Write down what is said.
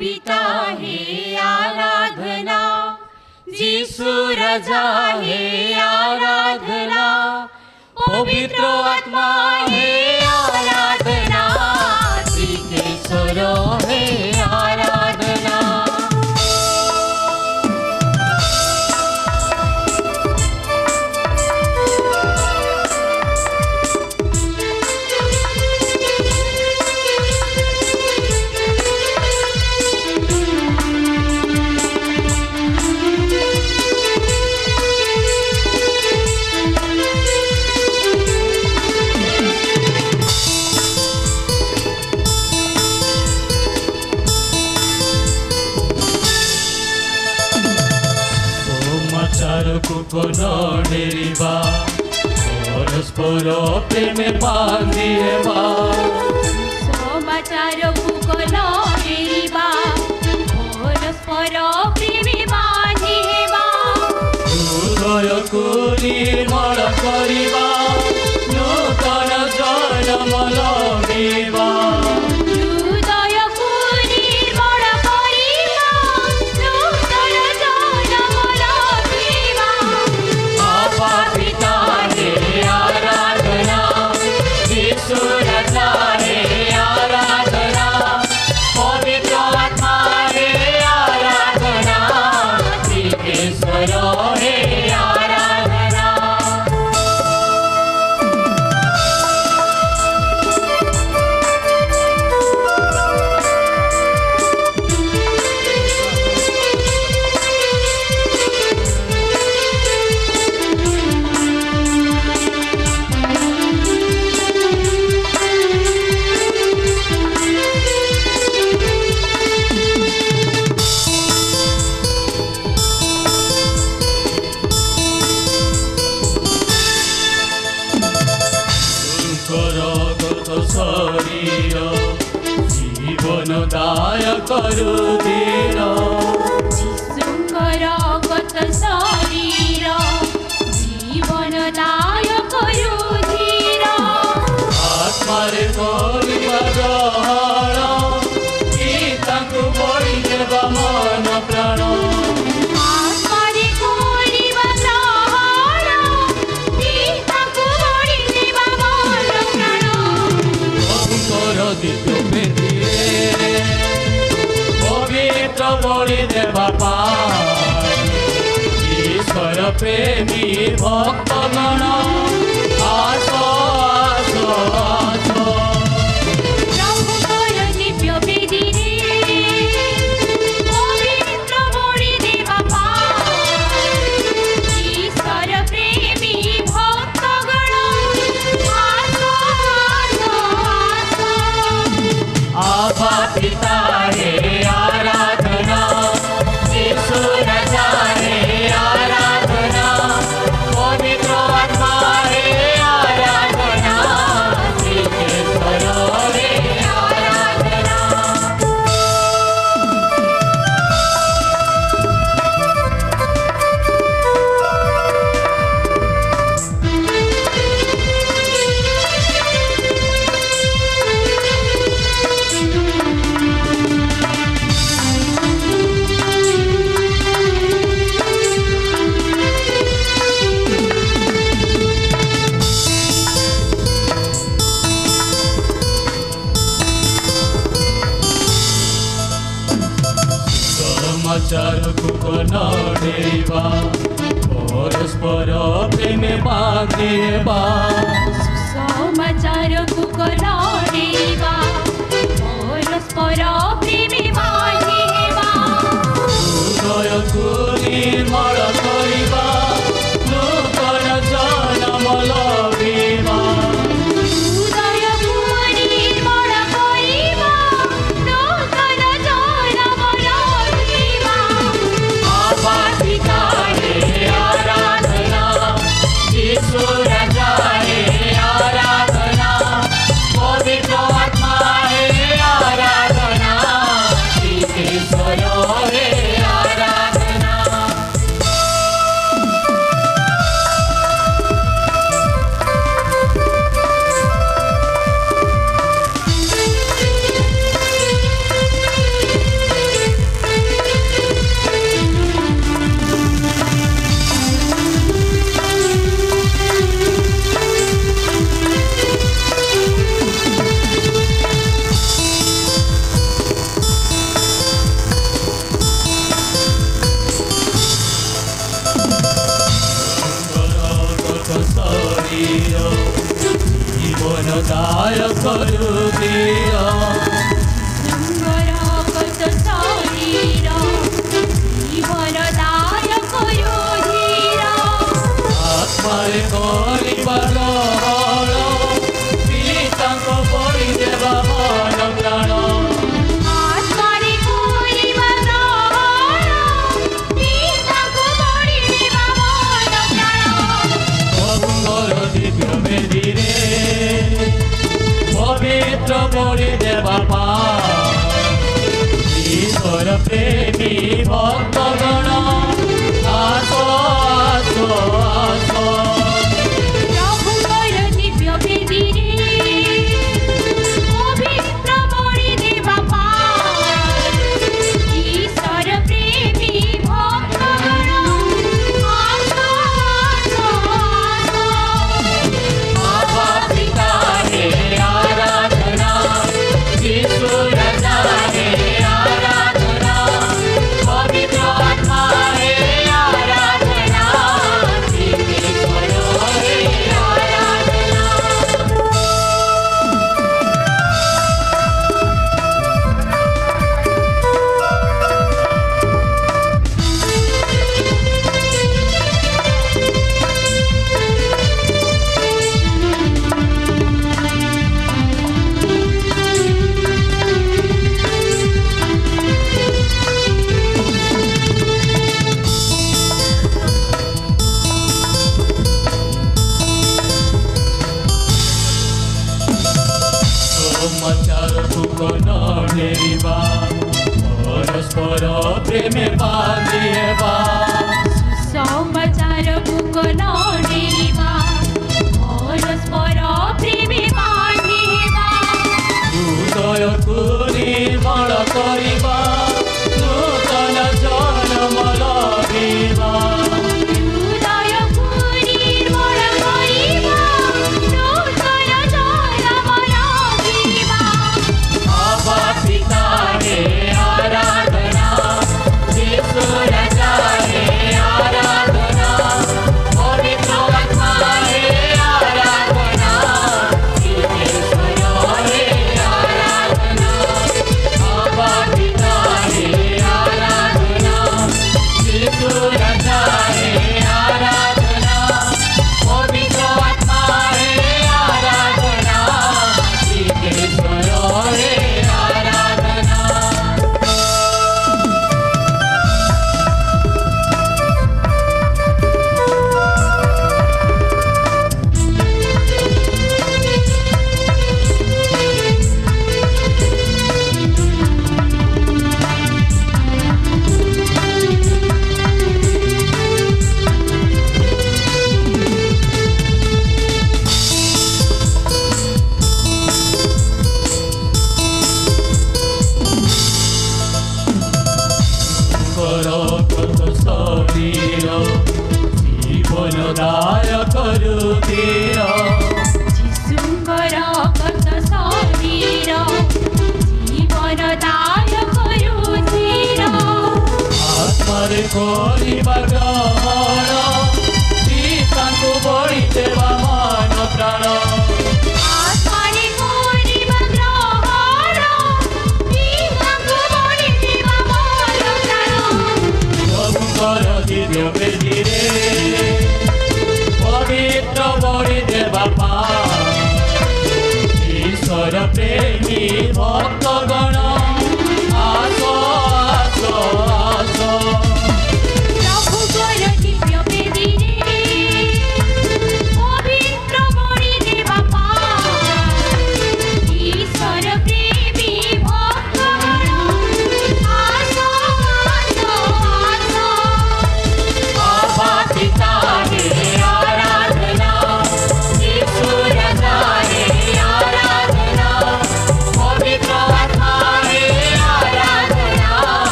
पिता हे आराधना, जीसु राजा हे आराधना, पवित्र आत्मा हे आराधना, श्रीकेश्वर हे आराधना। परस्पर प्रेमे बांधी हेबा, समाचार कुकन डेरिबा, परस्पर प्रेमे बांधी हेबा, हृदय को निर्मल करिबा, नूतन जन्म लभिबा, शरीर जीवन दायक रुधिर, जीशुଙ୍କର गत शरीर जीवन दायक रुधिर, आत्मारे करिबा ग्रहण, कि ताଙ୍କୁ बळि देबा मन प्राण, आत्मारे करिबा ग्रहण, कि ताଙ୍କୁ बळि देबा मन प्राण, दिव्य बेदीरे पवित्र बलि देवा पाई, ईश्वर प्रेमी भक्तगण आस आस आस, प्रभुଙ୍କର दिव्य बेदीरे पवित्र बलि देवा पाई, ईश्वर प्रेमी भक्तगण आस आस आस। आबा पिता हे आराधना, जीसु राजा हे आराधना, पवित्र आत्मा हे आराधना, श्रीकेश्वर हे आराधना। समाचार कुकन डेरिबा, परस्पर प्रेमे बांधी हेबा, समाचार कुकन डेरिबा, परस्पर प्रेमे बांधी हेबा, हृदय को निर्मल करिबा, नूतन जन्म लभिबा, राजा हे आराधना, पवित्र आत्मा କରୁଥିର ସୁନ୍ଦର କତ ଶରୀର ଜୀବନ ଦାୟକ ରୁଧିର ଆତ୍ମାରେ କରିବାର ହଳ ପିତାଙ୍କ ବଳି ଦେବା ମନ ପ୍ରାଣ ଆତ୍ମାରେ କରିବା ଗ୍ରହଣ ପିତାଙ୍କୁ ବଳିଦେବା ମନ ପ୍ରାଣ ପ୍ରଭୁଙ୍କର ଦିବ୍ୟ ବେଦୀରେ ପବିତ୍ର ବଳି ଦେବା ଈଶ୍ୱର ପ୍ରେମୀ ଭକ୍ତଗଣ ଆସ ଆସ ଆସ ପ୍ରଭୁଙ୍କର ଦିବ୍ୟ ବେଦୀରେ ପବିତ୍ର ବଳି ଦେବା ଈଶ୍ୱର ପ୍ରେମୀ ଭକ୍ତଗଣ ଆସ ଆସ ଆସ आभा पिता हे आराधना यीशु राजा हे आराधना पवित्र आत्मा हे आराधना ईश्वर हे आराधना समाचारକୁ ନ ଡେରିବା ପରସ୍ପର ପ୍ରେମେ ବାନ୍ଧି ହେବା ସମାଚାରକୁ ନ ଡେରିବା ପରସ୍ପର ପ୍ରେମେ ବାନ୍ଧି ହେବା ହୃଦୟକୁ ନିର୍ମଳ କରିବା ନୂତନ ଜନ୍ମ ଲଭିବା ହୃଦୟକୁ ନିର୍ମଳ କରିବା ନୂତନ ଜନ୍ମ ଲଭିବା आभा पिता हे आराधना यीशु राजा हे आराधना पवित्र आत्मा हे आराधना ईश्वर हे आराधना आभा पिता हे आराधना यीशु राजा हे आराधना पवित्र आत्मा हे आराधना ईश्वर हे आराधना କରକତ ଶରୀର ଜୀବନ ଦାୟକ ରୁଧିର ଯୀଶୁଙ୍କର କତ ଶରୀର ଜୀବନ ଦାୟକ ରୁଧିର ଆତ୍ମାରେ କରିବା ଗ୍ରହଣ ପିତାଙ୍କୁ ବଳି ଦେବା ମନ ପ୍ରାଣ